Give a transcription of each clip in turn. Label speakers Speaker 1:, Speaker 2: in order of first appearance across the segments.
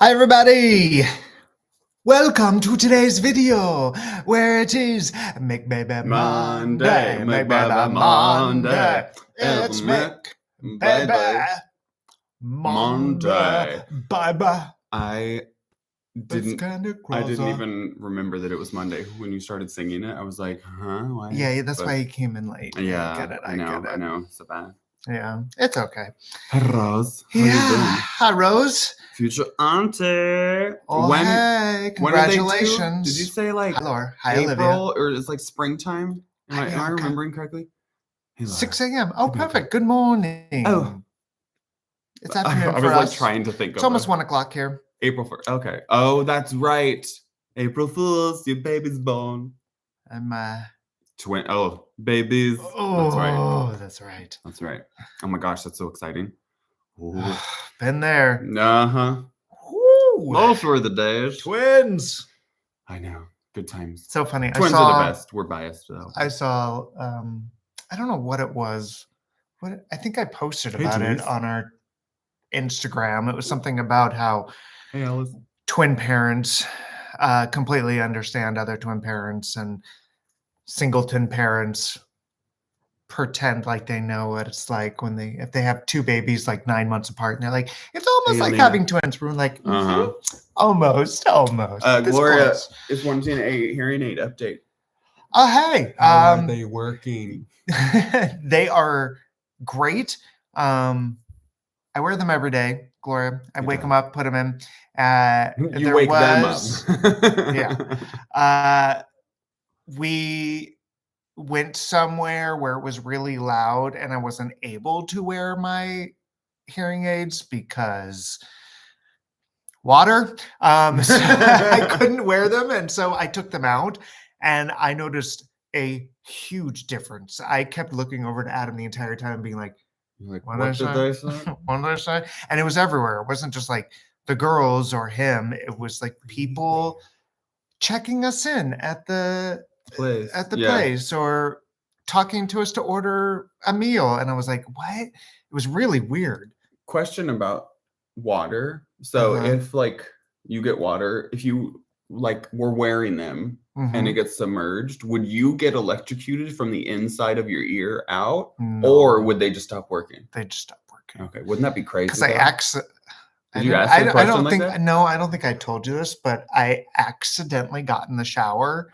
Speaker 1: Hi everybody! Welcome to today's video, where it is Make Baby Monday, Make Baby Monday. It's Make Baby Monday. Bye-bye.
Speaker 2: I didn't
Speaker 1: crazy.
Speaker 2: even remember that it was Monday when you started singing it. I was like, huh? Why?
Speaker 1: Yeah, that's why he came in late.
Speaker 2: Yeah,
Speaker 1: I get it.
Speaker 2: I know. So bad.
Speaker 1: Yeah, it's okay.
Speaker 2: Hi, Rose. How
Speaker 1: Yeah.
Speaker 2: you doing?
Speaker 1: Hi, Rose.
Speaker 2: Future auntie.
Speaker 1: Oh, hey, congratulations.
Speaker 2: When are they due? Did you say like
Speaker 1: Hi, Laura. Hi,
Speaker 2: April
Speaker 1: Olivia.
Speaker 2: or it's like springtime? Am I remembering correctly? Hey,
Speaker 1: 6 a.m. Oh, perfect. Good morning.
Speaker 2: Oh.
Speaker 1: It's afternoon
Speaker 2: I was
Speaker 1: for
Speaker 2: like
Speaker 1: us.
Speaker 2: trying to think
Speaker 1: It's almost 1 o'clock here.
Speaker 2: April 1st. Okay. Oh, that's right. April Fools, your baby's born.
Speaker 1: I'm
Speaker 2: Babies.
Speaker 1: Oh,
Speaker 2: that's right.
Speaker 1: That's right.
Speaker 2: That's right. Oh my gosh, that's so exciting.
Speaker 1: Been there.
Speaker 2: Uh-huh. Those were the days.
Speaker 1: Twins.
Speaker 2: I know. Good times.
Speaker 1: So funny.
Speaker 2: Twins are the best. We're biased though.
Speaker 1: I saw I don't know what it was. I think I posted about it on our Instagram. It was something about how twin parents completely understand other twin parents, and singleton parents pretend like they know what it's like if they have two babies like 9 months apart, and they're like, it's almost like having twins. We're like, almost.
Speaker 2: Gloria is wanting a hearing aid update.
Speaker 1: Oh, hey.
Speaker 2: How are they working?
Speaker 1: They are great. I wear them every day, Gloria. I wake them up, put them in.
Speaker 2: You wake them up.
Speaker 1: Yeah. We went somewhere where it was really loud and I wasn't able to wear my hearing aids because water. So I couldn't wear them. And so I took them out and I noticed a huge difference. I kept looking over to Adam the entire time being like,
Speaker 2: what did they say?
Speaker 1: What did I say? And it was everywhere. It wasn't just like the girls or him. It was like people checking us in at the place or talking to us to order a meal. And I was like, what? It was really weird.
Speaker 2: Question about water. So if like you get water, if you like were wearing them and it gets submerged, would you get electrocuted from the inside of your ear out?
Speaker 1: No.
Speaker 2: Or would they just stop working?
Speaker 1: They just stop working.
Speaker 2: Okay. Wouldn't that be crazy?
Speaker 1: Because
Speaker 2: I
Speaker 1: don't think I told you this, but I accidentally got in the shower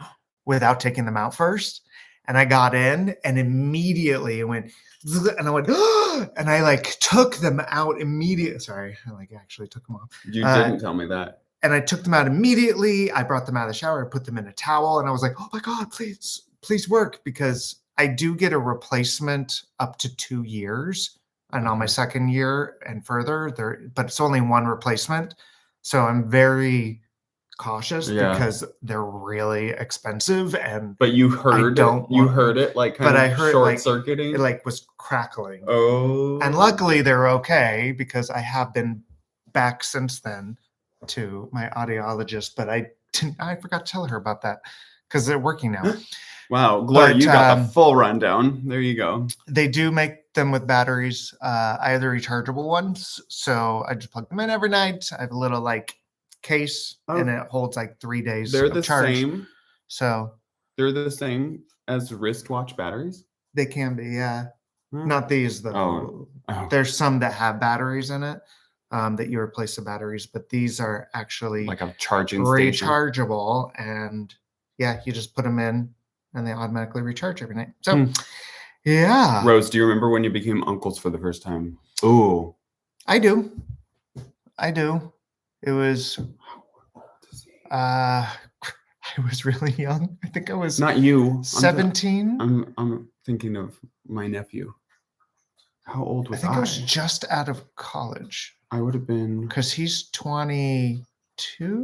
Speaker 1: without taking them out first. And I got in and immediately it went, and I went, and I like took them out immediately. Sorry, I like actually took them off.
Speaker 2: You didn't tell me that.
Speaker 1: And I took them out immediately. I brought them out of the shower. I put them in a towel and I was like, oh my God, please work. Because I do get a replacement up to 2 years. And on my second year and further, but it's only one replacement. So I'm very cautious because they're really expensive. But
Speaker 2: you heard it like kind of short circuiting.
Speaker 1: It like was crackling.
Speaker 2: Oh.
Speaker 1: And luckily they're okay because I have been back since then to my audiologist, but I forgot to tell her about that because they're working now.
Speaker 2: Wow, Gloria, you got the full rundown. There you go.
Speaker 1: They do make them with batteries. I have the rechargeable ones, so I just plug them in every night. I have a little like case, and it holds like 3 days.
Speaker 2: They're the same.
Speaker 1: So
Speaker 2: they're the same as wristwatch batteries.
Speaker 1: They can be, yeah. Not these though. There's some that have batteries in it that you replace the batteries, but these are actually
Speaker 2: like a charging
Speaker 1: rechargeable, and yeah, you just put them in. And they automatically recharge every night. So, yeah.
Speaker 2: Rose, do you remember when you became uncles for the first time? Ooh.
Speaker 1: I do. It was, I was really young. I think I was
Speaker 2: not you.
Speaker 1: 17.
Speaker 2: I'm thinking of my nephew. How old was I?
Speaker 1: I think I was just out of college.
Speaker 2: I would have been.
Speaker 1: Because he's 22.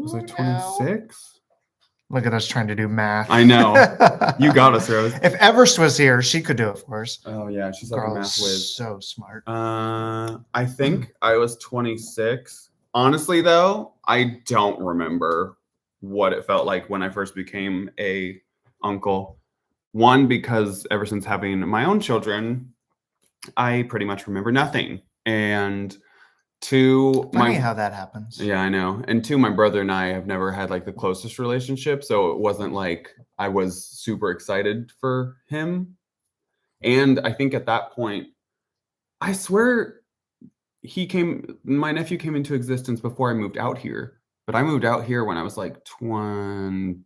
Speaker 2: Was I 26?
Speaker 1: Look at us trying to do math.
Speaker 2: I know. You got us, Rose.
Speaker 1: If Everest was here, she could do it for us.
Speaker 2: Oh, yeah. She's like a math whiz.
Speaker 1: So smart.
Speaker 2: I think I was 26. Honestly, though, I don't remember what it felt like when I first became a uncle. One, because ever since having my own children, I pretty much remember nothing. And Two,
Speaker 1: funny how that happens.
Speaker 2: Yeah, I know. And two, my brother and I have never had like the closest relationship, so it wasn't like I was super excited for him. And I think at that point, I swear my nephew came into existence before I moved out here. But I moved out here when I was like 20.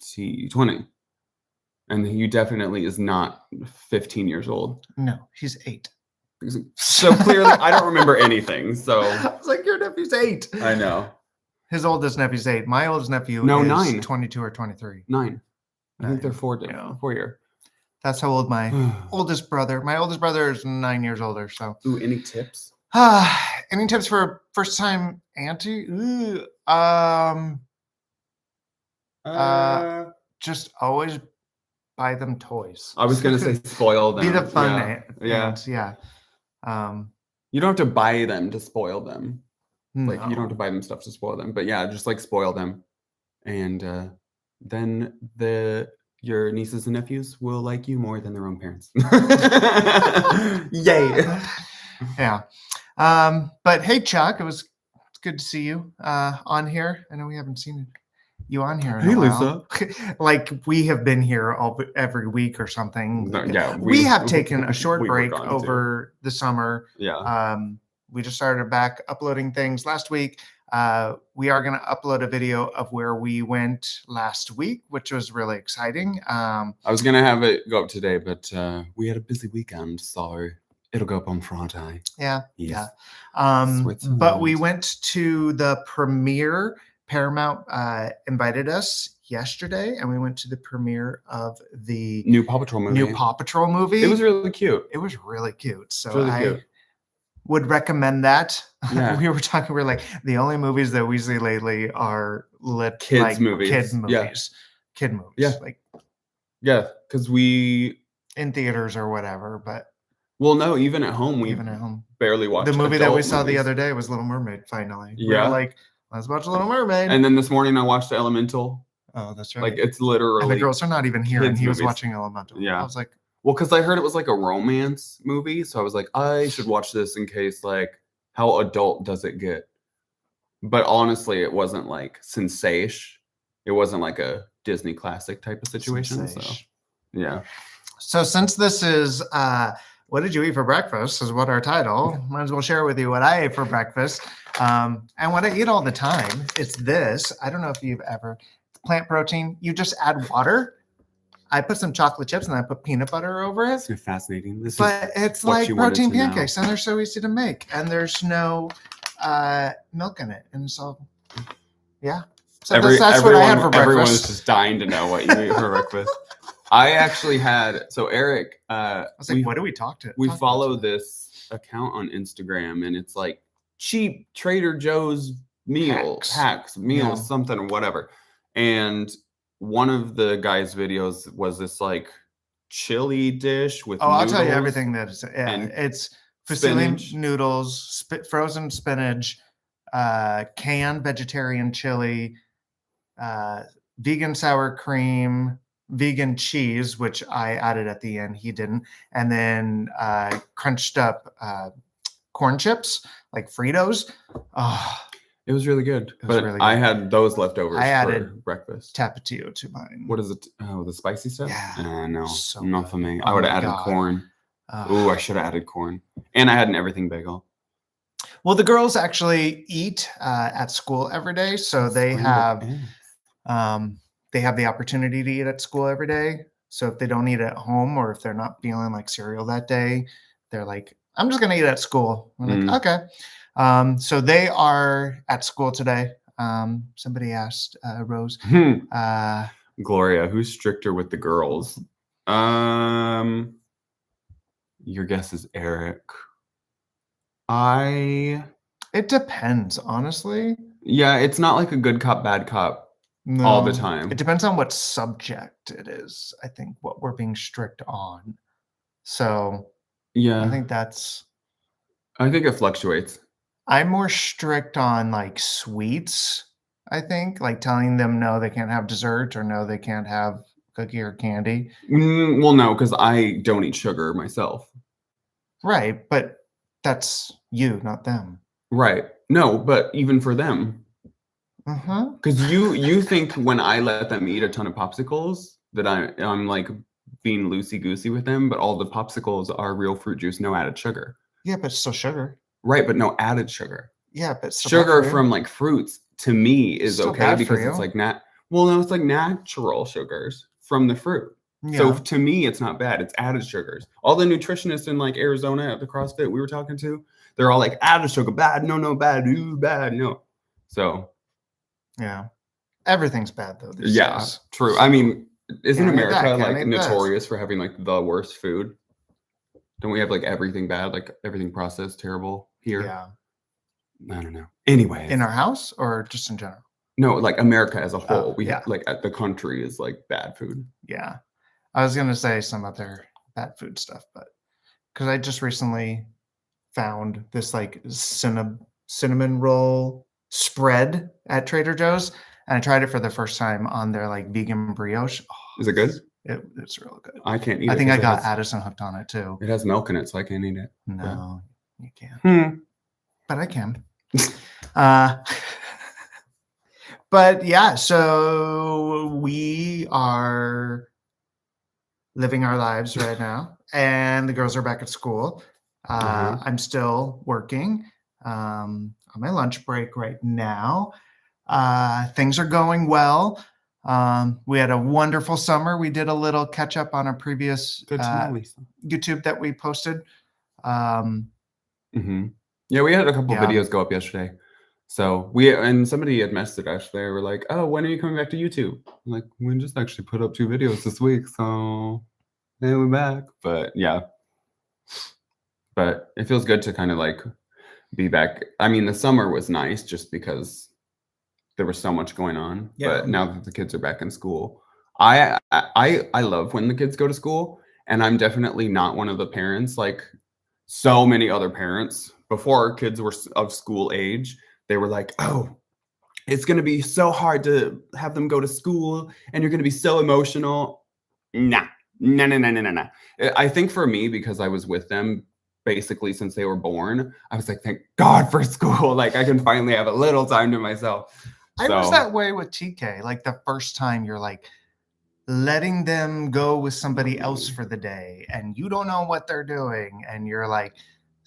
Speaker 2: And he definitely is not 15 years old.
Speaker 1: No, he's 8.
Speaker 2: So clearly, I don't remember anything. So
Speaker 1: I was like, your nephew's 8.
Speaker 2: I know.
Speaker 1: His oldest nephew's 8. My oldest nephew is
Speaker 2: 9.
Speaker 1: 22 or 23. 9.
Speaker 2: I think they're 4 year.
Speaker 1: That's how old my oldest brother. My oldest brother is 9 years older. So,
Speaker 2: ooh, any tips?
Speaker 1: Any tips for first time auntie? Just always buy them toys.
Speaker 2: I was gonna say spoil them.
Speaker 1: Be the fun
Speaker 2: aunt.
Speaker 1: Yeah.
Speaker 2: You don't have to buy them to spoil them.
Speaker 1: No.
Speaker 2: Like you don't have to buy them stuff to spoil them. But yeah, just like spoil them. And then your nieces and nephews will like you more than their own parents. Yay.
Speaker 1: Yeah. But hey, Chuck, it's good to see you on here. I know we haven't seen you on here in a while.
Speaker 2: Lisa.
Speaker 1: Like we have been here every week or something.
Speaker 2: No, yeah,
Speaker 1: we have taken a short break
Speaker 2: gone
Speaker 1: over the summer.
Speaker 2: Yeah.
Speaker 1: We just started back uploading things last week. We are going to upload a video of where we went last week, which was really exciting.
Speaker 2: I was going to have it go up today, but we had a busy weekend, so it'll go up on Friday.
Speaker 1: Yeah.
Speaker 2: Yes.
Speaker 1: Yeah. But we went to the premiere. Paramount invited us yesterday, and we went to the premiere of the
Speaker 2: new Paw Patrol movie. It was really cute.
Speaker 1: So
Speaker 2: really
Speaker 1: I would recommend that.
Speaker 2: Yeah.
Speaker 1: We were like, the only movies that we see lately are
Speaker 2: kids movies.
Speaker 1: Yeah. Kid movies.
Speaker 2: Yeah. Yeah, because we
Speaker 1: in theaters or whatever, but
Speaker 2: even at home we barely watched
Speaker 1: the movie that we saw the other day was Little Mermaid. Finally, we were like, let's watch Little Mermaid.
Speaker 2: And then this morning I watched Elemental.
Speaker 1: Oh, that's right.
Speaker 2: Like it's literally.
Speaker 1: And the girls are not even here, and he was watching Elemental.
Speaker 2: Yeah.
Speaker 1: I was like,
Speaker 2: well, because I heard it was like a romance movie, so I was like, I should watch this in case, like, how adult does it get? But honestly, it wasn't like sensation. It wasn't like a Disney classic type of situation. So, yeah.
Speaker 1: So since this is what did you eat for breakfast is what our title. Might as well share with you what I ate for breakfast. And what I eat all the time, it's this. I don't know if you've ever, plant protein. You just add water. I put some chocolate chips and I put peanut butter over it.
Speaker 2: It's fascinating.
Speaker 1: But it's like protein pancakes, and they're so easy to make. And there's no milk in it. And it's all, yeah. So that's what I had for breakfast.
Speaker 2: Everyone's just dying to know what you eat for breakfast. I actually had, so Eric.
Speaker 1: I was like, what do we talk to?
Speaker 2: We follow this account on Instagram, and it's like cheap Trader Joe's hacks, something or whatever. And one of the guys' videos was this like chili dish with
Speaker 1: I'll tell you everything that is. Yeah, it's fusilli noodles, frozen spinach, canned vegetarian chili, vegan sour cream, vegan cheese, which I added at the end. He didn't. And then crunched up corn chips, like Fritos. Oh,
Speaker 2: it was really good. I had those leftovers for breakfast.
Speaker 1: Tapatio to mine.
Speaker 2: What is it? Oh, the spicy stuff?
Speaker 1: Yeah.
Speaker 2: No,
Speaker 1: so
Speaker 2: not for me. I would have added corn. I should have added corn. And I had an everything bagel.
Speaker 1: Well, the girls actually eat at school every day. So they have the opportunity to eat at school every day. So if they don't eat at home, or if they're not feeling like cereal that day, they're like, I'm just going to eat at school. I'm like, okay. So they are at school today. Somebody asked Rose.
Speaker 2: Gloria, who's stricter with the girls? Your guess is Eric.
Speaker 1: It depends, honestly.
Speaker 2: Yeah, it's not like a good cop, bad cop all the time.
Speaker 1: It depends on what subject it is, I think, what we're being strict on. So
Speaker 2: yeah,
Speaker 1: I think
Speaker 2: it fluctuates.
Speaker 1: I'm more strict on like sweets, I think, like telling them no, they can't have dessert, or no, they can't have cookie or candy.
Speaker 2: Well, no, because I don't eat sugar myself.
Speaker 1: Right, but that's you, not them.
Speaker 2: Right. No, but even for them. Because you think when I let them eat a ton of popsicles that I'm like being loosey goosey with them, but all the popsicles are real fruit juice, no added sugar.
Speaker 1: Yeah, but it's still sugar.
Speaker 2: Right, but no added sugar.
Speaker 1: Yeah, but
Speaker 2: sugar from like fruits to me is
Speaker 1: still
Speaker 2: okay
Speaker 1: bad
Speaker 2: because
Speaker 1: for
Speaker 2: it's
Speaker 1: you.
Speaker 2: like no, it's like natural sugars from the fruit. So
Speaker 1: Yeah.
Speaker 2: to me, it's not bad. It's added sugars. All the nutritionists in like Arizona at the CrossFit we were talking to, they're all like added sugar, bad, no, bad, ooh, bad, no. So
Speaker 1: yeah, everything's bad though these
Speaker 2: yeah,
Speaker 1: days.
Speaker 2: true.
Speaker 1: So,
Speaker 2: I mean, isn't
Speaker 1: can't eat that,
Speaker 2: America
Speaker 1: can't
Speaker 2: like
Speaker 1: eat this.
Speaker 2: notorious for having like the worst food? Don't we have like everything bad, like everything processed, terrible here?
Speaker 1: Yeah.
Speaker 2: I don't know. Anyway,
Speaker 1: In our house or just in general?
Speaker 2: no, like America as a whole. We
Speaker 1: yeah.
Speaker 2: like the country is like bad food.
Speaker 1: Yeah. I was gonna say some other bad food stuff, but because I just recently found this like cinnamon roll spread at Trader Joe's, and I tried it for the first time on their like vegan brioche. Oh,
Speaker 2: Is it good?
Speaker 1: It's real good.
Speaker 2: I can't eat it.
Speaker 1: I think I got Addison hooked on it too.
Speaker 2: It has milk in it, so I can't eat it.
Speaker 1: No, you can't. But I can. But yeah, so we are living our lives right now, and the girls are back at school. I'm still working on my lunch break right now. Things are going well. We had a wonderful summer. We did a little catch up on our previous YouTube that we posted.
Speaker 2: Yeah, we had a couple videos go up yesterday. So somebody had messaged us. They were like, "Oh, when are you coming back to YouTube?" I'm like, we just actually put up 2 videos this week, so hey, we're back. But yeah, but it feels good to kind of like be back. I mean, the summer was nice just because there was so much going on. Yeah. But now that the kids are back in school, I love when the kids go to school, and I'm definitely not one of the parents like so many other parents before our kids were of school age. They were like, "Oh, it's going to be so hard to have them go to school and you're going to be so emotional." Nah. I think for me, because I was with them basically since they were born, I was like, thank God for school. Like I can finally have a little time to myself.
Speaker 1: I was that way with TK. Like the first time you're like letting them go with somebody else for the day and you don't know what they're doing. And you're like,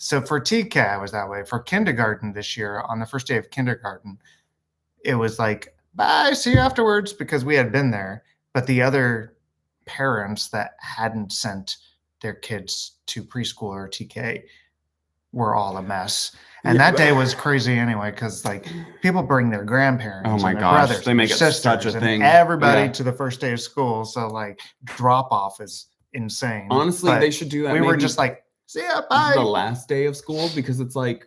Speaker 1: so for TK, I was that way. For kindergarten this year, on the first day of kindergarten, it was like, bye, see you afterwards, because we had been there. But the other parents that hadn't sent their kids to preschool or TK were all a mess. And that day was crazy anyway, because like people bring their grandparents,
Speaker 2: oh my
Speaker 1: and their
Speaker 2: gosh,
Speaker 1: brothers,
Speaker 2: they make it
Speaker 1: sisters,
Speaker 2: such a thing.
Speaker 1: Everybody to the first day of school. So like drop off is insane.
Speaker 2: Honestly, they should do that.
Speaker 1: We were just like, see ya, bye.
Speaker 2: The last day of school, because it's like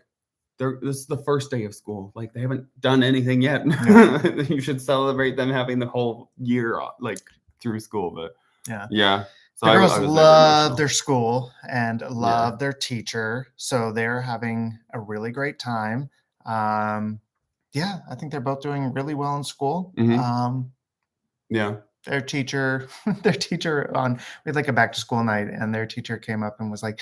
Speaker 2: this is the first day of school. Like they haven't done anything yet. No. You should celebrate them having the whole year like through school. But yeah. So
Speaker 1: the girls love their school and love their teacher, so they're having a really great time. Yeah, I think they're both doing really well in school.
Speaker 2: Yeah.
Speaker 1: Their teacher we had like a back to school night, and their teacher came up and was like,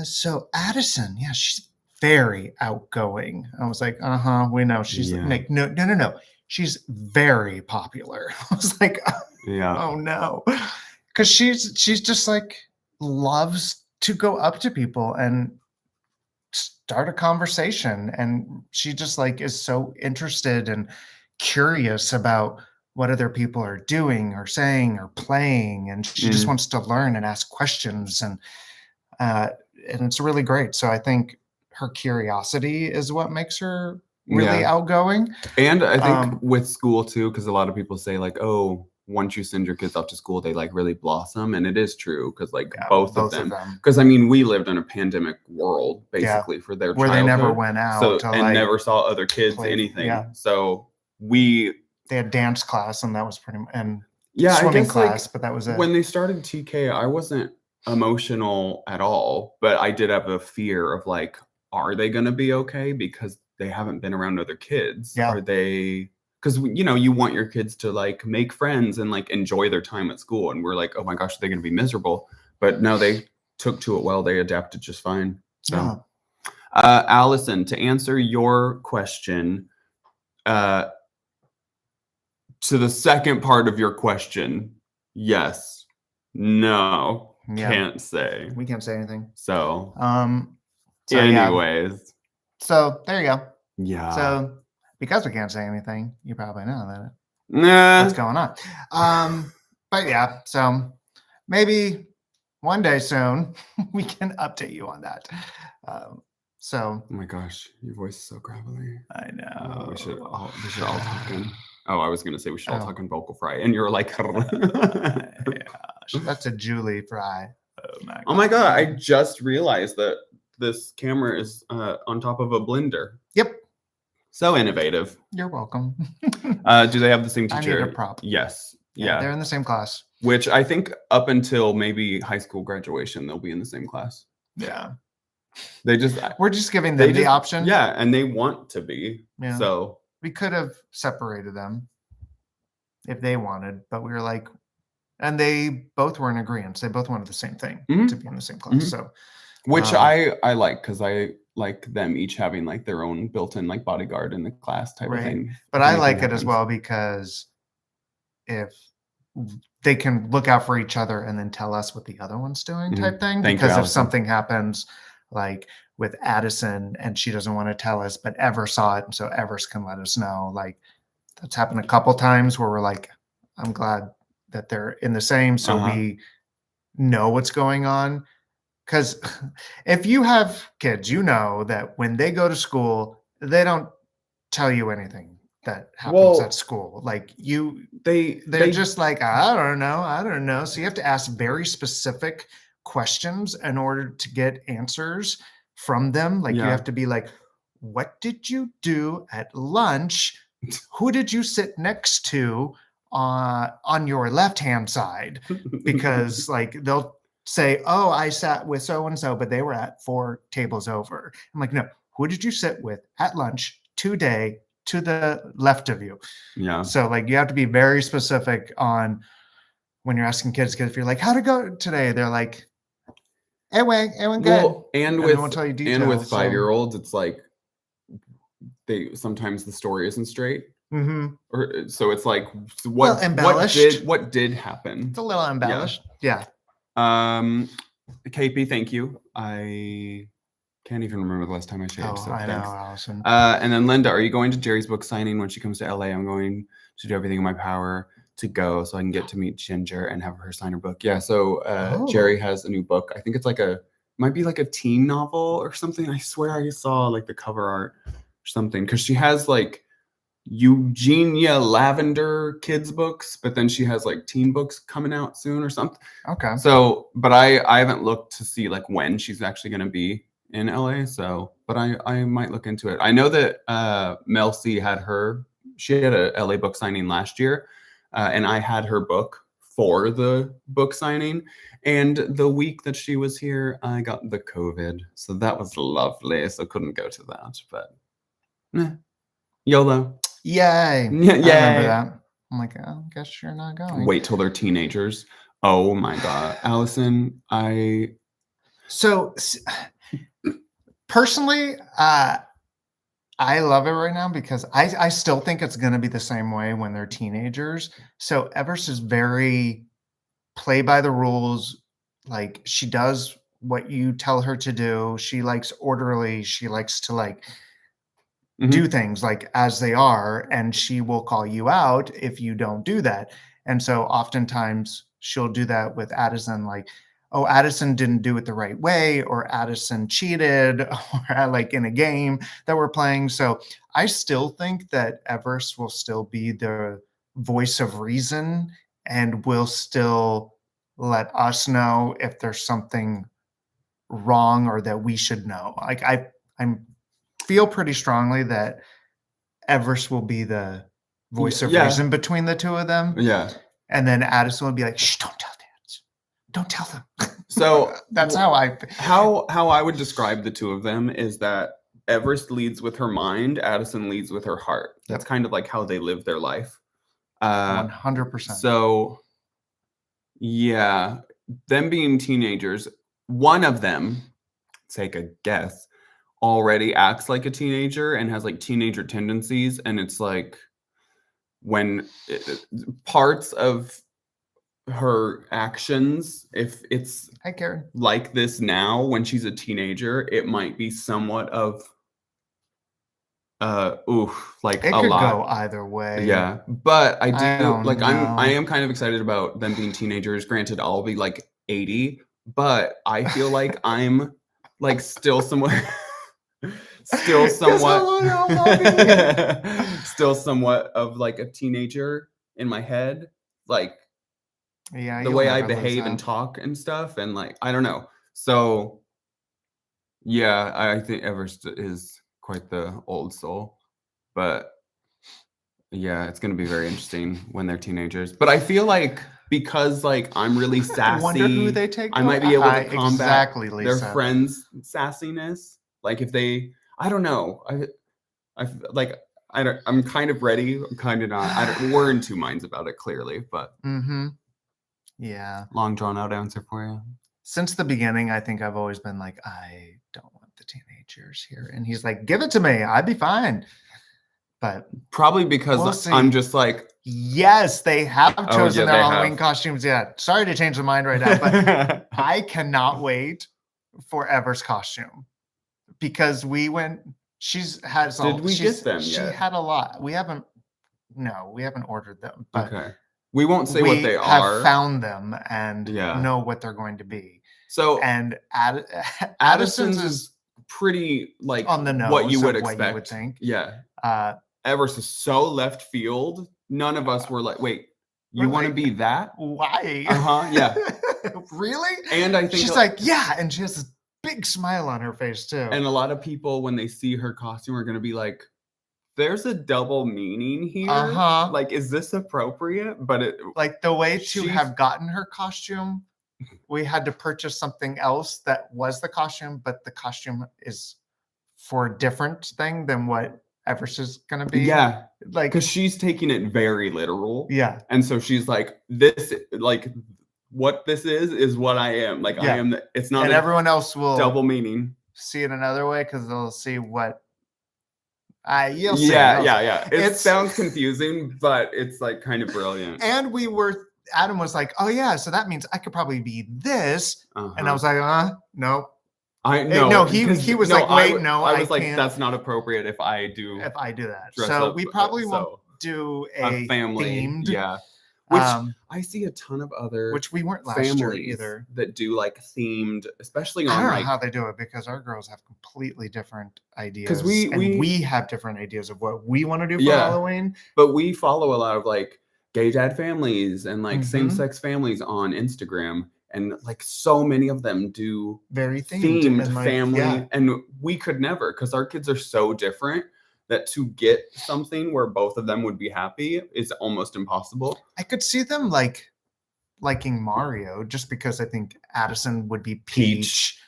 Speaker 1: so Addison, yeah, she's very outgoing. I was like, we know. She's like, no. She's very popular. I was like, oh no. Because she's just like loves to go up to people and start a conversation. And she just like is so interested and curious about what other people are doing or saying or playing. And she just wants to learn and ask questions. And it's really great. So I think her curiosity is what makes her really outgoing.
Speaker 2: And I think with school too, because a lot of people say like, oh, once you send your kids off to school, they like really blossom. And it is true, because like both of them. Because I mean, we lived in a pandemic world basically for their childhood.
Speaker 1: They never went out
Speaker 2: and like, never saw other kids, anything. So they
Speaker 1: had dance class, and that was pretty and
Speaker 2: swimming
Speaker 1: class,
Speaker 2: like,
Speaker 1: but that was it.
Speaker 2: When they started TK, I wasn't emotional at all, but I did have a fear of like, are they going to be okay? Because they haven't been around other kids. Are they? Because you want your kids to like make friends and like enjoy their time at school, and we're like, oh my gosh, they're going to be miserable. But no, they took to it well. They adapted just fine. So Allison, to answer your question, to the second part of your question, yes, no, can't say.
Speaker 1: We can't say anything.
Speaker 2: So
Speaker 1: anyways.
Speaker 2: Yeah.
Speaker 1: So there you go.
Speaker 2: Yeah.
Speaker 1: So because we can't say anything, you probably know that
Speaker 2: what's
Speaker 1: going on. But yeah, so maybe one day soon we can update you on that. So
Speaker 2: oh my gosh, your voice is so gravelly.
Speaker 1: I know.
Speaker 2: We should all talk in. Oh, I was gonna say we should all talk in vocal fry, and you're like,
Speaker 1: that's a Julie Fry.
Speaker 2: Oh my god! I just realized that this camera is on top of a blender.
Speaker 1: Yep.
Speaker 2: So innovative.
Speaker 1: You're welcome.
Speaker 2: Do they have the same teacher?
Speaker 1: I need a prop.
Speaker 2: Yes.
Speaker 1: Yeah, they're in the same class.
Speaker 2: Which I think up until maybe high school graduation, they'll be in the same class.
Speaker 1: Yeah.
Speaker 2: We're
Speaker 1: just giving them the option.
Speaker 2: Yeah, and they want to be. Yeah. So
Speaker 1: we could have separated them if they wanted, but we were like, and they both were in agreement. They both wanted the same thing, to be in the same class. So,
Speaker 2: which I like, because I like them each having like their own built-in like bodyguard in the class type of thing.
Speaker 1: But I like it as well because if they can look out for each other and then tell us what the other one's doing type thing. Because if something happens like with Addison and she doesn't want to tell us, but Ever saw it, and so Evers can let us know. Like that's happened a couple times where we're like, I'm glad that they're in the same, so we know what's going on. Because if you have kids, you know that when they go to school, they don't tell you anything that happens at school. Like they're just like, I don't know. So you have to ask very specific questions in order to get answers from them. Like you have to be like, what did you do at lunch? Who did you sit next to on your left-hand side? Because like they'll say, oh, I sat with so-and-so, but they were at 4 tables over. I'm like, no, who did you sit with at lunch today to the left of you? Yeah. So like you have to be very specific on when you're asking kids, because if you're like, how'd it go today? They're like, it went good.
Speaker 2: Well, and with 5-year-olds, it's like sometimes the story isn't straight. Or so it's like what did happen?
Speaker 1: It's a little embellished. Yeah.
Speaker 2: KP, thank you. I can't even remember the last time I shaved. So I thanks.
Speaker 1: Know, Allison.
Speaker 2: And then Linda, are you going to Jerry's book signing when she comes to LA? I'm going to do everything in my power to go so I can get to meet Ginger and have her sign her book. Yeah. So Jerry has a new book. I think it's might be like a teen novel or something. I swear I saw like the cover art or something, because she has like Eugenia Lavender kids books, but then she has like teen books coming out soon or something. Okay. So, but I haven't looked to see like when she's actually going to be in LA. So, but I might look into it. I know that Mel C had a LA book signing last year, and I had her book for the book signing. And the week that she was here, I got the COVID, so that was lovely. So couldn't go to that, but YOLO.
Speaker 1: Yay. Yeah, I remember that. I'm like, I guess you're not going.
Speaker 2: Wait till they're teenagers. Oh my God. Allison,
Speaker 1: So personally, I love it right now because I still think it's going to be the same way when they're teenagers. So Evers is very play by the rules. Like she does what you tell her to do. She likes orderly. She likes to like do things like as they are, and she will call you out if you don't do that. And so oftentimes she'll do that with Addison, like, oh, Addison didn't do it the right way, or Addison cheated, or like in a game that we're playing. So I still think that Evers will still be the voice of reason and will still let us know if there's something wrong or that we should know. Like I'm feel pretty strongly that Evers will be the voice of reason between the two of them. Yeah. And then Addison will be like, shh, don't tell dads. Don't tell them.
Speaker 2: So
Speaker 1: that's
Speaker 2: how I would describe the two of them is that Evers leads with her mind, Addison leads with her heart. That's kind of like how they live their life.
Speaker 1: 100%.
Speaker 2: So yeah, them being teenagers, one of them, take a guess, already acts like a teenager and has like teenager tendencies, and it's like when parts of her actions, if it's
Speaker 1: Hi, Karen.
Speaker 2: like this now when she's a teenager, it might be somewhat of like
Speaker 1: It
Speaker 2: a
Speaker 1: could
Speaker 2: lot.
Speaker 1: go either way.
Speaker 2: Yeah, but I
Speaker 1: don't
Speaker 2: like
Speaker 1: know.
Speaker 2: I am kind of excited about them being teenagers. Granted, I'll be like 80, but I feel like I'm like still somewhat still somewhat of like a teenager in my head, like
Speaker 1: Yeah,
Speaker 2: the
Speaker 1: you'll
Speaker 2: way I
Speaker 1: never lose
Speaker 2: behave and
Speaker 1: that.
Speaker 2: talk and stuff, and like I don't know. So yeah, I think Everest is quite the old soul, but yeah, it's gonna be very interesting when they're teenagers. But I feel like because like I'm really
Speaker 1: I wonder who
Speaker 2: sassy,
Speaker 1: they take.
Speaker 2: I might be able to combat
Speaker 1: exactly,
Speaker 2: their
Speaker 1: Lisa.
Speaker 2: friends' sassiness. Like if they, I don't know, I'm kind of ready. I'm kind of not. We're in two minds about it, clearly, but
Speaker 1: yeah.
Speaker 2: Long drawn out answer for you.
Speaker 1: Since the beginning, I think I've always been like, I don't want the teenagers here, and he's like, give it to me, I'd be fine. But
Speaker 2: probably because I'm just like,
Speaker 1: yes, they have chosen their Halloween costumes yet. Sorry to change the mind right now, but I cannot wait for Ever's costume because we went. She's had some.
Speaker 2: Did we get them
Speaker 1: She
Speaker 2: yet?
Speaker 1: had a lot. We haven't. No, we haven't ordered them. But
Speaker 2: okay, we won't say what they are.
Speaker 1: We have found them and know what they're going to be.
Speaker 2: So
Speaker 1: and
Speaker 2: Addison's is pretty like
Speaker 1: on the nose,
Speaker 2: what you would expect.
Speaker 1: What you would think.
Speaker 2: Yeah. Everest is so left field. None of us were like, wait, you want to be that?
Speaker 1: Why?
Speaker 2: Yeah.
Speaker 1: Really?
Speaker 2: And I think
Speaker 1: she's like, yeah, and she has this big smile on her face too.
Speaker 2: And a lot of people, when they see her costume, are going to be like, there's a double meaning here. Like, is this appropriate? But it
Speaker 1: like the way to have gotten her costume, we had to purchase something else that was the costume, but the costume is for a different thing than what Everest is gonna be.
Speaker 2: Yeah,
Speaker 1: like
Speaker 2: because she's taking it very literal.
Speaker 1: Yeah,
Speaker 2: and so she's like, this, like, what this is what I am. Like, I am. It's not.
Speaker 1: And everyone else will
Speaker 2: double meaning.
Speaker 1: See it another way because they'll see what. You'll see.
Speaker 2: Yeah. It sounds confusing, but it's like kind of brilliant.
Speaker 1: And Adam was like, "Oh yeah, so that means I could probably be this," and I was like, no."
Speaker 2: I know.
Speaker 1: No, he was like, "Wait, no,
Speaker 2: I was like, can't. That's not appropriate if I do
Speaker 1: that." So we probably won't do a
Speaker 2: family
Speaker 1: themed.
Speaker 2: Yeah. Which I see a ton of other
Speaker 1: which we weren't last year either
Speaker 2: that do like themed, especially on
Speaker 1: I don't
Speaker 2: like
Speaker 1: know how they do it because our girls have completely different ideas. Because we have different ideas of what we want to do for Halloween.
Speaker 2: But we follow a lot of like gay dad families and like same-sex families on Instagram. And like so many of them do
Speaker 1: very themed
Speaker 2: family. And we could never, because our kids are so different that to get something where both of them would be happy is almost impossible.
Speaker 1: I could see them liking Mario just because I think Addison would be Peach.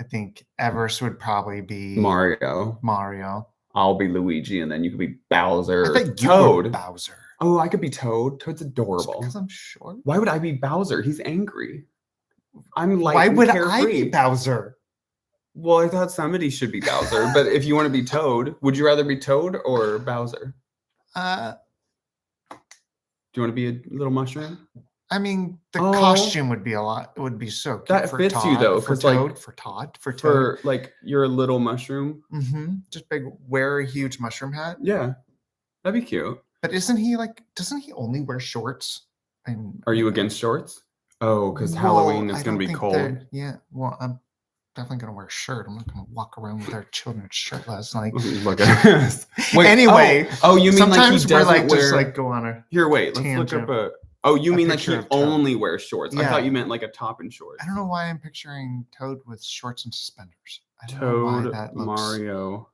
Speaker 1: I think Everest would probably be
Speaker 2: Mario. I'll be Luigi, and then you could be Bowser.
Speaker 1: I think Toad. Bowser.
Speaker 2: Oh, I could be Toad. Toad's adorable.
Speaker 1: Just because I'm short.
Speaker 2: Why would I be Bowser? He's angry. I'm like,
Speaker 1: why would I be Bowser?
Speaker 2: Well, I thought somebody should be Bowser, but if you want to be Toad, would you rather be Toad or Bowser? Do you want to be a little mushroom?
Speaker 1: I mean, the costume would be so cute.
Speaker 2: That fits you though,
Speaker 1: for Toad, for Todd, for Toad.
Speaker 2: For like you're a little mushroom.
Speaker 1: Just wear a huge mushroom hat.
Speaker 2: Yeah, that'd be cute.
Speaker 1: But doesn't he only wear shorts?
Speaker 2: Are you against shorts? Oh, because Halloween is going to be cold.
Speaker 1: Yeah, well, I'm definitely going to wear a shirt. I'm not going to walk around with our children shirtless. Like,
Speaker 2: look at us. Wait,
Speaker 1: anyway.
Speaker 2: Oh, you mean
Speaker 1: sometimes
Speaker 2: like he doesn't wear?
Speaker 1: Just like go on a
Speaker 2: Here, wait. Let's look up a. Oh, you mean like he only wears shorts?
Speaker 1: Yeah.
Speaker 2: I thought you meant like a top and shorts.
Speaker 1: I don't know why I'm picturing Toad with shorts and suspenders. I don't
Speaker 2: Toad,
Speaker 1: know why that looks...
Speaker 2: Mario.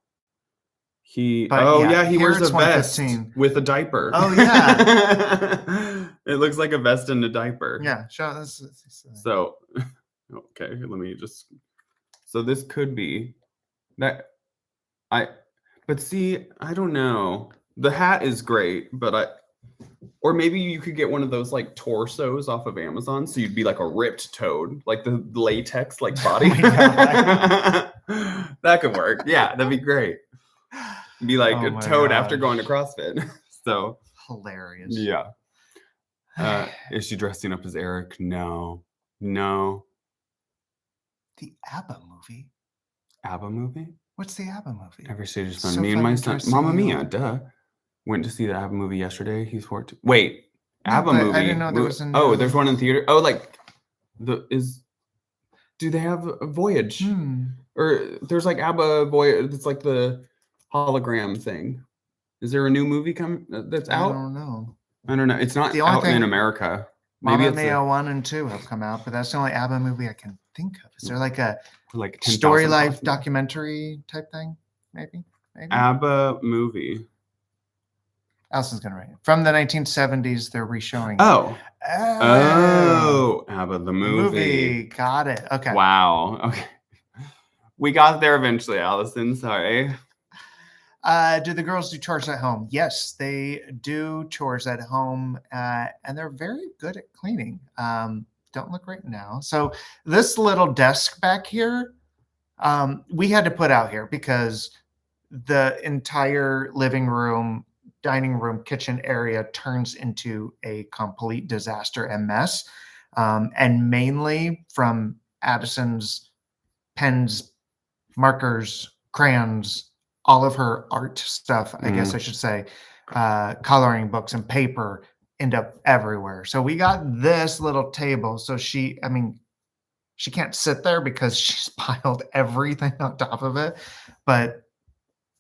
Speaker 2: He wears a vest with a diaper.
Speaker 1: Oh yeah.
Speaker 2: It looks like a vest and a diaper.
Speaker 1: Yeah, show this.
Speaker 2: So, okay, let me just. So this could be that. But see, I don't know. The hat is great, but or maybe you could get one of those like torsos off of Amazon, so you'd be like a ripped Toad, like the latex like body. That could work. Yeah, that'd be great. Be like a toad after going to CrossFit. So
Speaker 1: hilarious.
Speaker 2: Yeah. Is she dressing up as Eric? No.
Speaker 1: The ABBA movie.
Speaker 2: ABBA movie?
Speaker 1: What's the ABBA movie?
Speaker 2: Every Stage is Fun. Me and my son, Mamma Mia, duh. Went to see the ABBA movie yesterday. He's 14. Wait, no, ABBA movie.
Speaker 1: I didn't know there was a new...
Speaker 2: Oh, there's one in theater. Oh, like do they have a Voyage? Or there's like ABBA Voyage. It's like the hologram thing. Is there a new movie that's out?
Speaker 1: I don't know.
Speaker 2: It's not out in America.
Speaker 1: Maybe Mamma Mia 1 and 2 have come out, but that's the only ABBA movie I can think of. Is there like a story life documentary type thing? Maybe.
Speaker 2: ABBA movie.
Speaker 1: Allison's gonna write it. From the 1970s, they're re-showing.
Speaker 2: Oh, ABBA the movie.
Speaker 1: Got it. Okay.
Speaker 2: Wow. Okay. We got there eventually, Allison. Sorry.
Speaker 1: Do the girls do chores at home? Yes, they do chores at home, and they're very good at cleaning. Don't look right now. So this little desk back here, we had to put out here because the entire living room, dining room, kitchen area turns into a complete disaster and mess. And mainly from Addison's pens, markers, crayons, all of her art stuff, I guess I should say, coloring books and paper end up everywhere. So we got this little table. So she can't sit there because she's piled everything on top of it. But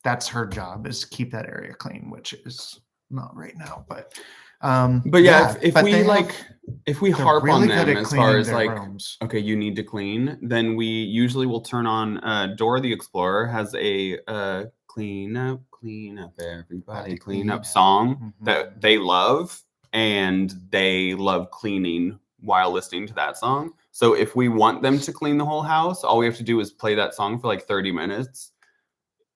Speaker 1: that's her job, is keep that area clean, which is not right now. But
Speaker 2: yeah, if we harp on them as far as like, rooms. Okay, you need to clean, then we usually will turn on Dora the Explorer has a clean up everybody, clean up song that they love, and they love cleaning while listening to that song. So if we want them to clean the whole house, all we have to do is play that song for like 30 minutes,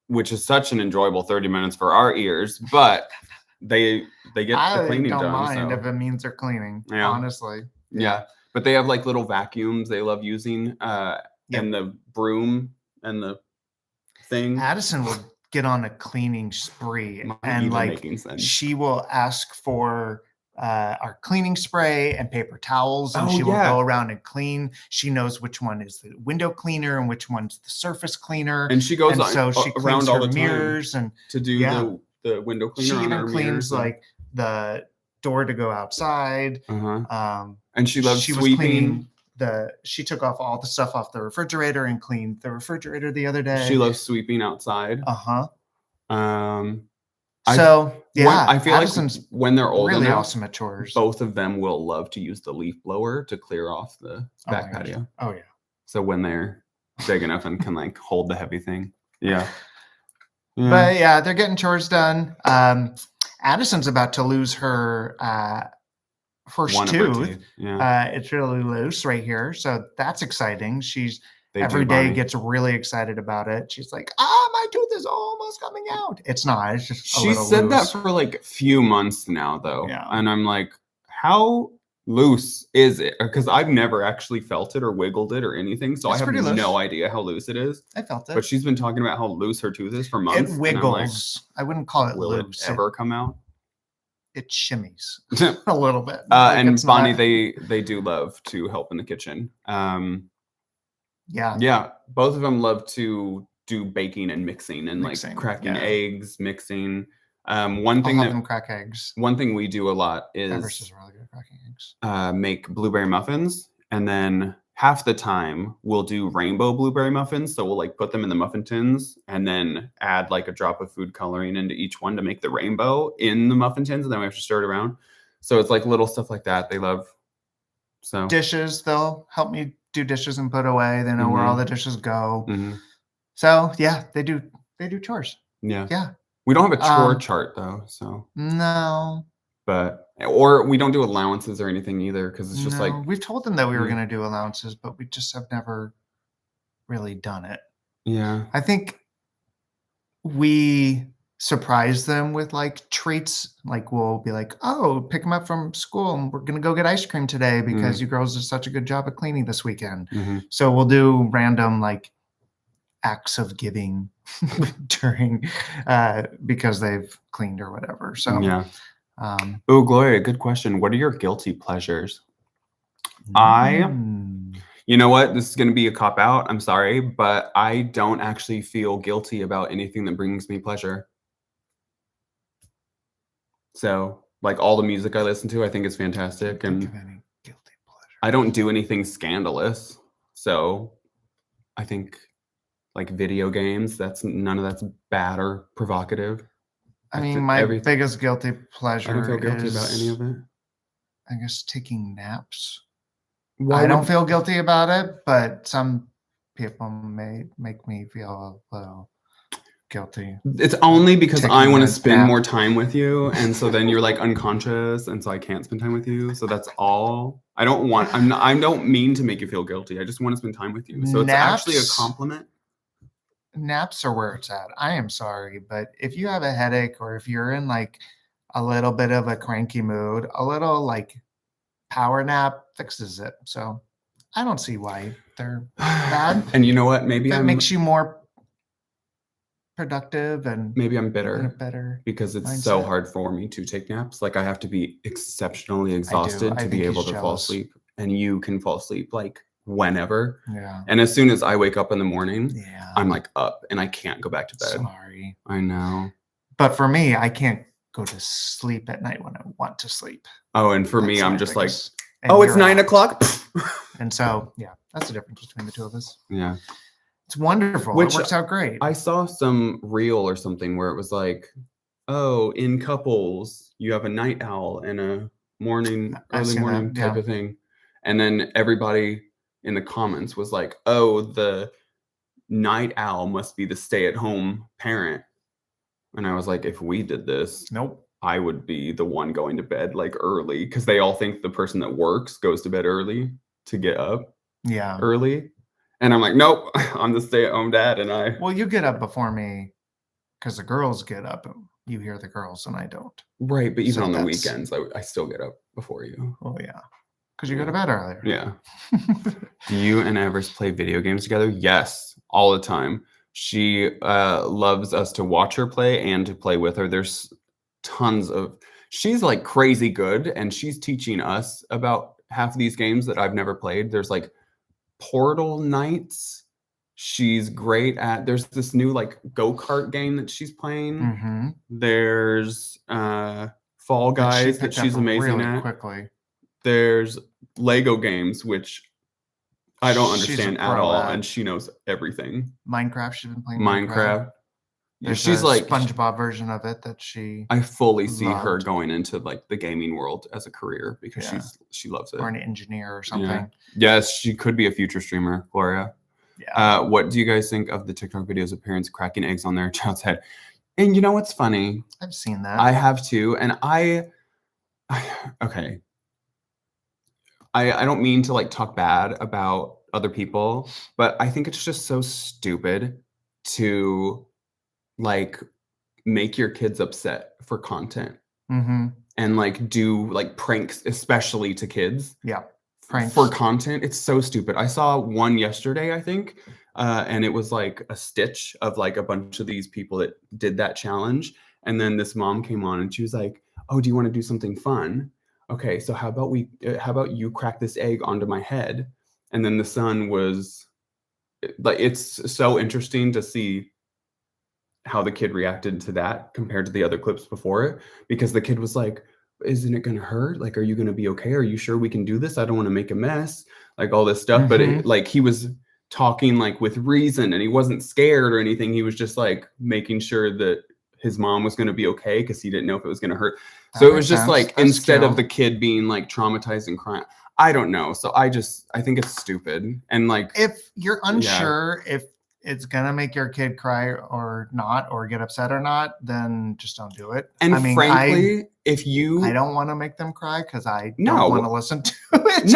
Speaker 2: which is such an enjoyable 30 minutes for our ears, but they get the cleaning done.
Speaker 1: I don't mind if it means they're cleaning, honestly.
Speaker 2: Yeah. But they have like little vacuums they love using, and the broom and the thing.
Speaker 1: Addison will get on a cleaning spree, and like she will ask for our cleaning spray and paper towels, and she will go around and clean. She knows which one is the window cleaner and which one's the surface cleaner,
Speaker 2: and she goes
Speaker 1: so she cleans all the mirrors and
Speaker 2: to do the window cleaner.
Speaker 1: She even cleans like the door to go outside.
Speaker 2: And she loves sweeping.
Speaker 1: She took off all the stuff off the refrigerator and cleaned the refrigerator the other day.
Speaker 2: She loves sweeping outside.
Speaker 1: I
Speaker 2: feel like when they're old
Speaker 1: really
Speaker 2: enough,
Speaker 1: awesome at chores.
Speaker 2: Both of them will love to use the leaf blower to clear off the back patio.
Speaker 1: Oh yeah.
Speaker 2: So when they're big enough and can like hold the heavy thing. Yeah.
Speaker 1: But yeah, they're getting chores done. Addison's about to lose her first tooth. It's really loose right here, so that's exciting. Every day gets really excited about it. She's like, my tooth is almost coming out. It's not. It's just
Speaker 2: she said that for like a few months now, though.
Speaker 1: Yeah.
Speaker 2: And I'm like, how loose is it? Because I've never actually felt it or wiggled it or anything, so I have no idea how loose it is.
Speaker 1: I felt it.
Speaker 2: But she's been talking about how loose her tooth is for months.
Speaker 1: It wiggles. I wouldn't call it loose.
Speaker 2: Will it ever come out?
Speaker 1: It shimmies a little bit.
Speaker 2: And Bonnie, they do love to help in the kitchen. Yeah. Both of them love to do baking and mixing and like cracking eggs, mixing. One thing
Speaker 1: them crack eggs.
Speaker 2: One thing we do a lot is
Speaker 1: Everest really good at cracking eggs.
Speaker 2: Make blueberry muffins, and then half the time we'll do rainbow blueberry muffins. So we'll like put them in the muffin tins and then add like a drop of food coloring into each one to make the rainbow in the muffin tins, and then we have to stir it around. So it's like little stuff like that they love. So
Speaker 1: dishes, they'll help me do dishes and put away. They know where all the dishes go. So yeah, they do chores.
Speaker 2: Yeah. We don't have a chore chart though, so
Speaker 1: no.
Speaker 2: Or we don't do allowances or anything either, because it's just like
Speaker 1: we've told them that we were going to do allowances, but we just have never really done it.
Speaker 2: Yeah.
Speaker 1: I think we surprise them with like treats. Like we'll be like, pick them up from school and we're going to go get ice cream today because you girls did such a good job of cleaning this weekend. So we'll do random like acts of giving during because they've cleaned or whatever. So
Speaker 2: yeah. Oh, Gloria, good question. What are your guilty pleasures? You know what? This is going to be a cop out. I'm sorry, but I don't actually feel guilty about anything that brings me pleasure. So, like all the music I listen to, I think is fantastic. And
Speaker 1: think of any guilty pleasure.
Speaker 2: I don't do anything scandalous. So, I think like video games, none of that's bad or provocative.
Speaker 1: I mean, my biggest guilty pleasure.
Speaker 2: I don't feel guilty about any of it.
Speaker 1: I guess taking naps. I don't feel guilty about it, but some people may make me feel a little guilty.
Speaker 2: It's only because I want to spend more time with you, and so then you're like unconscious, and so I can't spend time with you. So that's all. I don't mean to make you feel guilty. I just want to spend time with you. So it's actually a compliment.
Speaker 1: Naps are where it's at. I am sorry, but if you have a headache or if you're in like a little bit of a cranky mood, a little like power nap fixes it. So I don't see why they're bad.
Speaker 2: And you know what? Maybe
Speaker 1: it makes you more productive, and
Speaker 2: maybe I'm bitter
Speaker 1: because
Speaker 2: it's so hard for me to take naps. Like I have to be exceptionally exhausted to be able to fall asleep, and you can fall asleep like whenever.
Speaker 1: Yeah.
Speaker 2: And as soon as I wake up in the morning, I'm like up and I can't go back to bed.
Speaker 1: Sorry.
Speaker 2: I know.
Speaker 1: But for me, I can't go to sleep at night when I want to sleep.
Speaker 2: Oh, and for me, I'm just like, oh, it's 9 o'clock.
Speaker 1: And so, yeah, that's the difference between the two of us.
Speaker 2: Yeah.
Speaker 1: It's wonderful. It works out great.
Speaker 2: I saw some reel or something where it was like, oh, in couples, you have a night owl and a early morning type of thing. And then everybody in the comments was like, oh, the night owl must be the stay-at-home parent. And I was like, if we did this,
Speaker 1: nope,
Speaker 2: I would be the one going to bed like early, because they all think the person that works goes to bed early to get up early. And I'm like, nope, I'm the stay-at-home dad. And
Speaker 1: well, you get up before me because the girls get up. You hear the girls and I don't.
Speaker 2: Right, but even on the weekends, I still get up before you.
Speaker 1: Oh, yeah. Because you go to bed earlier.
Speaker 2: Yeah. Do you and Everest play video games together? Yes, all the time. She loves us to watch her play and to play with her. There's tons of... She's like crazy good, and she's teaching us about half of these games that I've never played. There's like Portal Nights. She's great at... There's this new like go-kart game that she's playing.
Speaker 1: Mm-hmm.
Speaker 2: There's Fall Guys that she's amazing at.
Speaker 1: Quickly.
Speaker 2: There's Lego games, which I don't understand at all, and she knows everything.
Speaker 1: Minecraft, she's been playing
Speaker 2: Minecraft.
Speaker 1: She's like SpongeBob version of it that
Speaker 2: I fully see her going into like the gaming world as a career, because she loves it.
Speaker 1: Or an engineer or something.
Speaker 2: Yeah. Yes, she could be a future streamer, Gloria.
Speaker 1: Yeah.
Speaker 2: What do you guys think of the TikTok videos of parents cracking eggs on their child's head? And you know what's funny?
Speaker 1: I've seen that.
Speaker 2: I have too, and okay. I don't mean to like talk bad about other people, but I think it's just so stupid to like make your kids upset for content.
Speaker 1: Mm-hmm.
Speaker 2: And like do like pranks, especially to kids.
Speaker 1: Yeah. Pranks.
Speaker 2: For content. It's so stupid. I saw one yesterday, I think, and it was like a stitch of like a bunch of these people that did that challenge. And then this mom came on and she was like, oh, do you want to do something fun? Okay, so how about you crack this egg onto my head? And then the son was like, it's so interesting to see how the kid reacted to that compared to the other clips before it, because the kid was like, isn't it going to hurt? Like, are you going to be okay? Are you sure we can do this? I don't want to make a mess, like all this stuff.
Speaker 1: Mm-hmm.
Speaker 2: But like he was talking like with reason, and he wasn't scared or anything. He was just like making sure that his mom was going to be okay, because he didn't know if it was going to hurt. So it was just like, instead of the kid being like traumatized and crying, I don't know. So I think it's stupid. And like,
Speaker 1: if you're unsure if it's gonna make your kid cry or not, or get upset or not, then just don't do it.
Speaker 2: And I mean, frankly, I
Speaker 1: don't want to make them cry because I
Speaker 2: don't
Speaker 1: want to listen to it.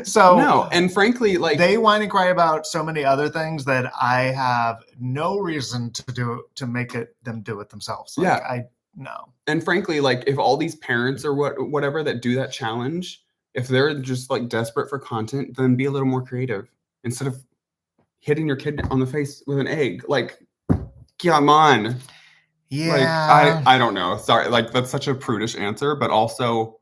Speaker 1: So
Speaker 2: no, and frankly, like
Speaker 1: they whine and cry about so many other things that I have no reason to make them do it themselves. Like, no.
Speaker 2: And frankly, like if all these parents or whatever that do that challenge, if they're just like desperate for content, then be a little more creative instead of hitting your kid on the face with an egg. Like, come on.
Speaker 1: Yeah.
Speaker 2: Like, I don't know. Sorry. Like, that's such a prudish answer, but also.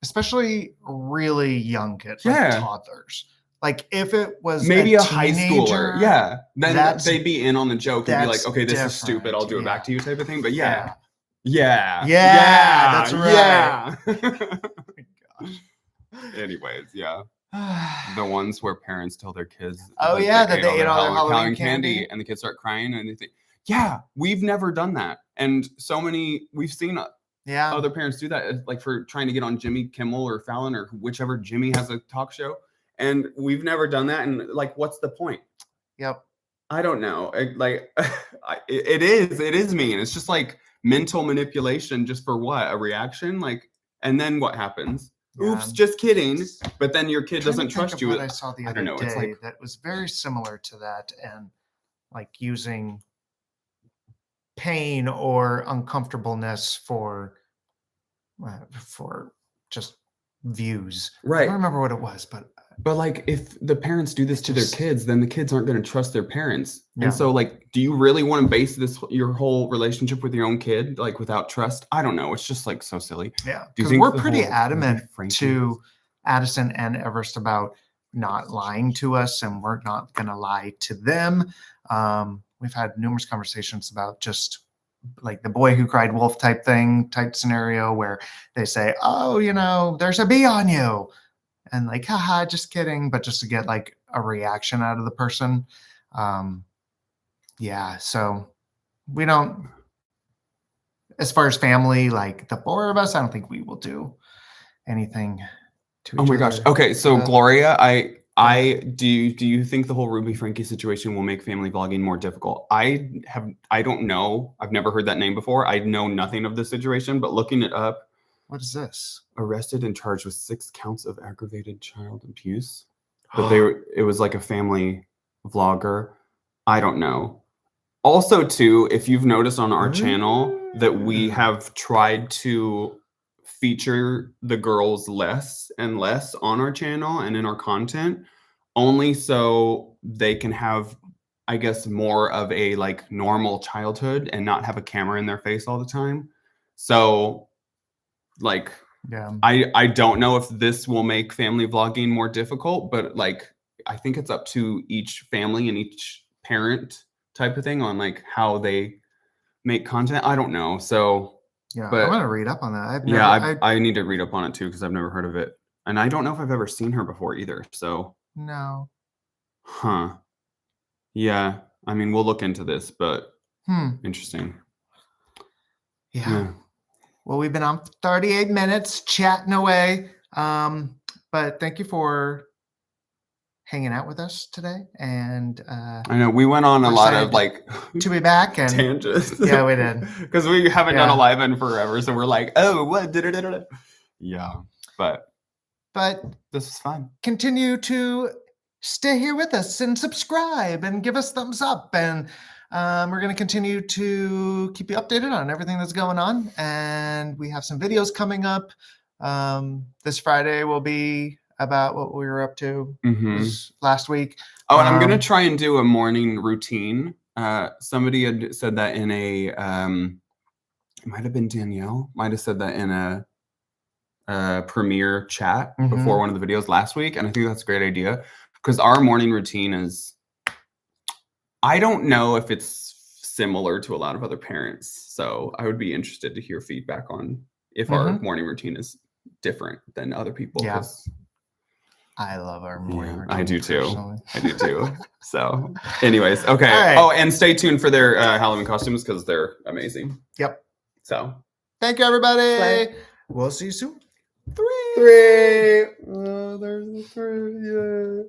Speaker 1: Especially really young kids, like toddlers. Like if it was
Speaker 2: maybe a
Speaker 1: teenager,
Speaker 2: high schooler, then they'd be in on the joke and be like, okay, this is stupid, I'll do it back to you type of thing. But yeah, that's right. Oh my gosh. Anyways, the ones where parents tell their kids,
Speaker 1: that they ate all their Halloween
Speaker 2: candy, and the kids start crying, and they think, we've never done that, and we've seen other parents do that, like for trying to get on Jimmy Kimmel or Fallon or whichever Jimmy has a talk show. And we've never done that. And like, what's the point?
Speaker 1: Yep.
Speaker 2: I don't know. It is mean. It's just like mental manipulation just for what? A reaction? Like, and then what happens? Oops, just kidding. But then your kid doesn't trust you.
Speaker 1: What I saw the other day
Speaker 2: it's like,
Speaker 1: that was very similar to that, and like using pain or uncomfortableness for just views.
Speaker 2: Right.
Speaker 1: I don't remember what it was, but
Speaker 2: like if the parents do this to their kids, then the kids aren't going to trust their parents. And so like, do you really want to base your whole relationship with your own kid like without trust? I don't know. It's just like so silly.
Speaker 1: Yeah. Because we're pretty adamant to Addison and Everest about not lying to us, and we're not going to lie to them. We've had numerous conversations about just like the boy who cried wolf type scenario where they say, oh, there's a bee on you. And like, haha, just kidding. But just to get like a reaction out of the person. So we don't, as far as family, like the four of us, I don't think we will do anything to each other.
Speaker 2: Oh my gosh. Okay. So Gloria, do you think the whole Ruby Frankie situation will make family vlogging more difficult? I don't know. I've never heard that name before. I know nothing of the situation, but looking it up.
Speaker 1: What is this?
Speaker 2: Arrested and charged with 6 counts of aggravated child abuse. But it was like a family vlogger. I don't know. Also, too, if you've noticed on our channel that we have tried to feature the girls less and less on our channel and in our content, only so they can have, I guess, more of a like normal childhood and not have a camera in their face all the time. So like, I don't know if this will make family vlogging more difficult, but like, I think it's up to each family and each parent type of thing on like how they make content. I don't know. So
Speaker 1: but I'm gonna read up on that.
Speaker 2: I need to read up on it too, because I've never heard of it, and I don't know if I've ever seen her before either. So
Speaker 1: no.
Speaker 2: Yeah, I mean, we'll look into this, but interesting.
Speaker 1: Yeah. Well, we've been on 38 minutes chatting away. But thank you for hanging out with us today. And
Speaker 2: I know we went on a lot of like
Speaker 1: to be back and
Speaker 2: tangents.
Speaker 1: Yeah, we did.
Speaker 2: Because we haven't done a live in forever. So we're like, oh, what? Yeah. But this is fun.
Speaker 1: Continue to stay here with us and subscribe and give us thumbs up. And we're going to continue to keep you updated on everything that's going on. And we have some videos coming up. This Friday will be about what we were up to last week.
Speaker 2: Oh, and I'm going to try and do a morning routine. Somebody had said that in a, it might have been Danielle, might have said that in a premiere chat before one of the videos last week. And I think that's a great idea, because our morning routine is, I don't know if it's similar to a lot of other parents. So I would be interested to hear feedback on if our morning routine is different than other people.
Speaker 1: Yeah. I love our morning routine.
Speaker 2: I do too.
Speaker 1: Personally.
Speaker 2: I do too. So anyways, okay. Right. Oh, and stay tuned for their Halloween costumes, because they're amazing.
Speaker 1: Yep.
Speaker 2: So
Speaker 1: thank you, everybody.
Speaker 2: Bye.
Speaker 1: We'll see you soon.
Speaker 2: 3. Oh, there's the 3. Yeah.